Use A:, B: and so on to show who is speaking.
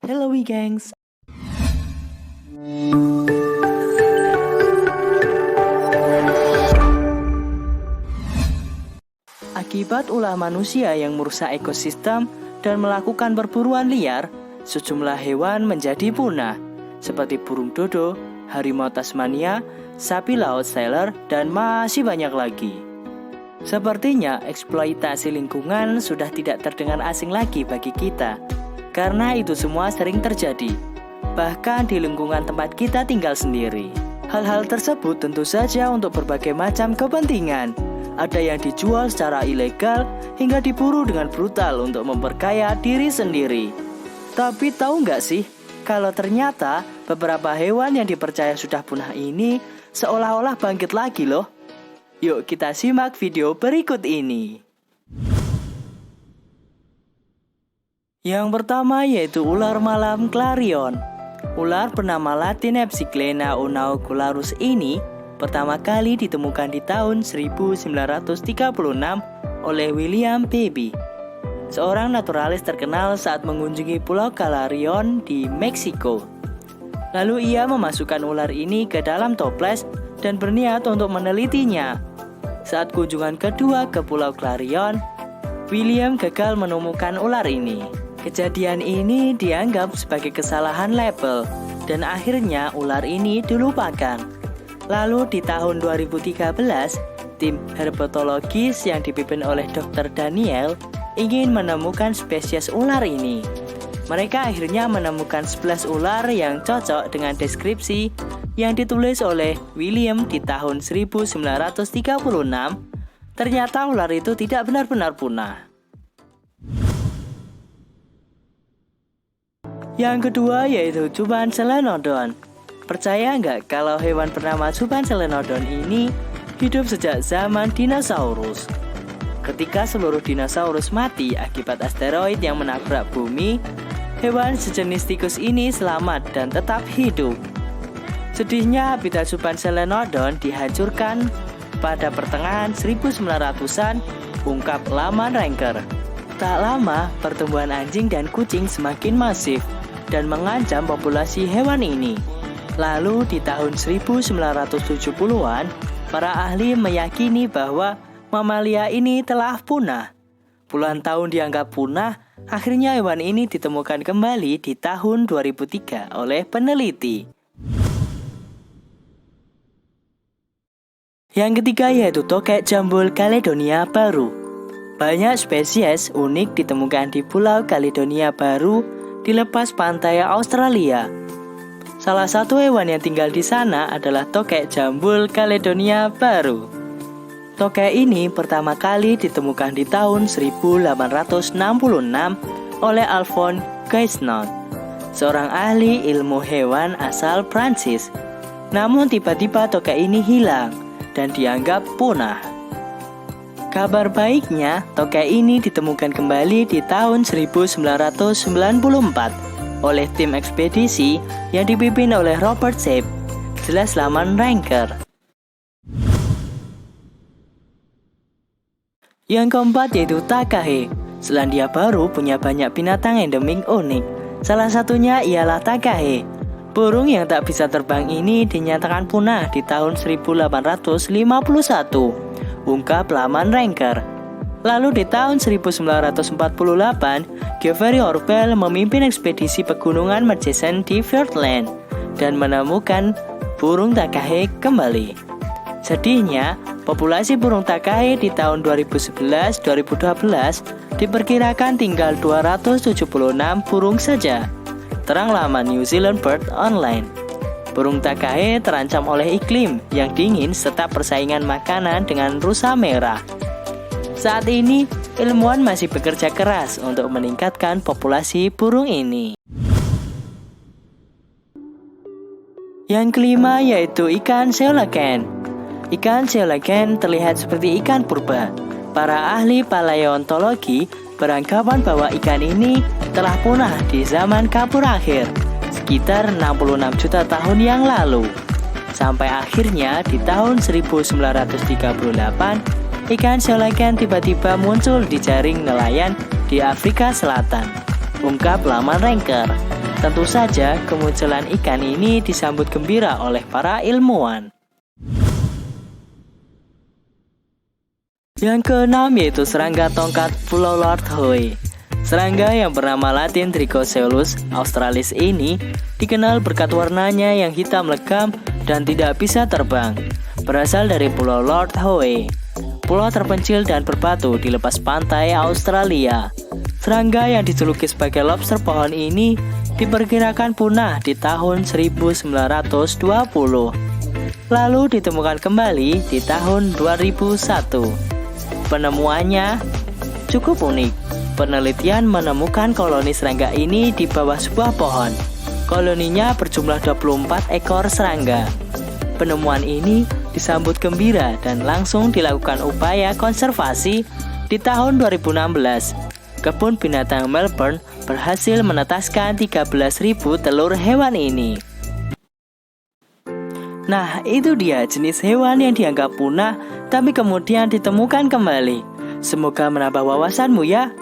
A: Hello gengs. Akibat ulah manusia yang merusak ekosistem dan melakukan perburuan liar, sejumlah hewan menjadi punah, seperti burung dodo, harimau Tasmania, sapi laut Steller, dan masih banyak lagi. Sepertinya eksploitasi lingkungan sudah tidak terdengar asing lagi bagi kita, karena itu semua sering terjadi, bahkan di lingkungan tempat kita tinggal sendiri. Hal-hal tersebut tentu saja untuk berbagai macam kepentingan. Ada yang dijual secara ilegal hingga diburu dengan brutal untuk memperkaya diri sendiri. Tapi tahu nggak sih, kalau ternyata beberapa hewan yang dipercaya sudah punah ini seolah-olah bangkit lagi loh. Yuk kita simak video berikut ini. Yang pertama yaitu ular malam clarion. Ular bernama Latin Epsiklena unaucularis ini pertama kali ditemukan di tahun 1936 oleh William Beebe, seorang naturalis terkenal saat mengunjungi Pulau Clarion di Meksiko. Lalu ia memasukkan ular ini ke dalam toples dan berniat untuk menelitinya. Saat kunjungan kedua ke Pulau Clarion, William gagal menemukan ular ini. Kejadian ini dianggap sebagai kesalahan label dan akhirnya ular ini dilupakan. Lalu di tahun 2013, tim herpetologis yang dipimpin oleh Dr. Daniel ingin menemukan spesies ular ini. Mereka akhirnya menemukan 11 ular yang cocok dengan deskripsi yang ditulis oleh William di tahun 1936. Ternyata ular itu tidak benar-benar punah. Yang kedua yaitu Cuban Solenodon. Percaya nggak kalau hewan bernama Cuban Solenodon ini hidup sejak zaman dinosaurus? Ketika seluruh dinosaurus mati akibat asteroid yang menabrak bumi, hewan sejenis tikus ini selamat dan tetap hidup. Sedihnya habitat Cuban Solenodon dihancurkan pada pertengahan 1900-an, ungkap laman Ranker. Tak lama, pertumbuhan anjing dan kucing semakin masif dan mengancam populasi hewan ini. Lalu di tahun 1970-an, para ahli meyakini bahwa mamalia ini telah punah. Puluhan tahun dianggap punah, akhirnya hewan ini ditemukan kembali di tahun 2003 oleh peneliti. Yang ketiga yaitu tokek jambul Caledonia Baru. Banyak spesies unik ditemukan di Pulau Caledonia Baru di lepas pantai Australia. Salah satu hewan yang tinggal di sana adalah tokek jambul Caledonia Baru. Tokek ini pertama kali ditemukan di tahun 1866 oleh Alphonse Guisnot, seorang ahli ilmu hewan asal Prancis. Namun tiba-tiba tokek ini hilang dan dianggap punah. Kabar baiknya, tokek ini ditemukan kembali di tahun 1994 oleh tim ekspedisi yang dipimpin oleh Robert Sape, jelas laman Ranker. Yang keempat yaitu Takahe. Selandia Baru punya banyak binatang endemik unik. Salah satunya ialah Takahe. Burung yang tak bisa terbang ini dinyatakan punah di tahun 1851, ungkap laman Ranker. Lalu di tahun 1948, Geoffrey Orwell memimpin ekspedisi pegunungan Murchison di Fiordland dan menemukan burung Takahe kembali. Sedihnya, populasi burung Takahe di tahun 2011-2012 diperkirakan tinggal 276 burung saja. Terang laman New Zealand Bird Online. Burung Takahe terancam oleh iklim yang dingin serta persaingan makanan dengan rusa merah. Saat ini, ilmuwan masih bekerja keras untuk meningkatkan populasi burung ini. Yang kelima yaitu ikan coelacanth. Ikan coelacanth terlihat seperti ikan purba. Para ahli paleontologi beranggapan bahwa ikan ini telah punah di zaman Kapur akhir, sekitar 66 juta tahun yang lalu. Sampai akhirnya di tahun 1938, ikan coelacanth tiba-tiba muncul di jaring nelayan di Afrika Selatan, ungkap laman Ranker. Tentu saja kemunculan ikan ini disambut gembira oleh para ilmuwan. Yang keenam yaitu serangga tongkat Pulau Lord Howe. Serangga yang bernama Latin Trichoceros australis ini dikenal berkat warnanya yang hitam legam dan tidak bisa terbang. Berasal dari Pulau Lord Howe, pulau terpencil dan berbatu di lepas pantai Australia. Serangga yang dijuluki sebagai lobster pohon ini diperkirakan punah di tahun 1920. Lalu ditemukan kembali di tahun 2001. Penemuannya cukup unik. Penelitian menemukan koloni serangga ini di bawah sebuah pohon. Koloninya berjumlah 24 ekor serangga. Penemuan ini disambut gembira dan langsung dilakukan upaya konservasi di tahun 2016. Kebun Binatang Melbourne berhasil menetaskan 13.000 telur hewan ini. Nah, itu dia jenis hewan yang dianggap punah tapi kemudian ditemukan kembali. Semoga menambah wawasanmu ya.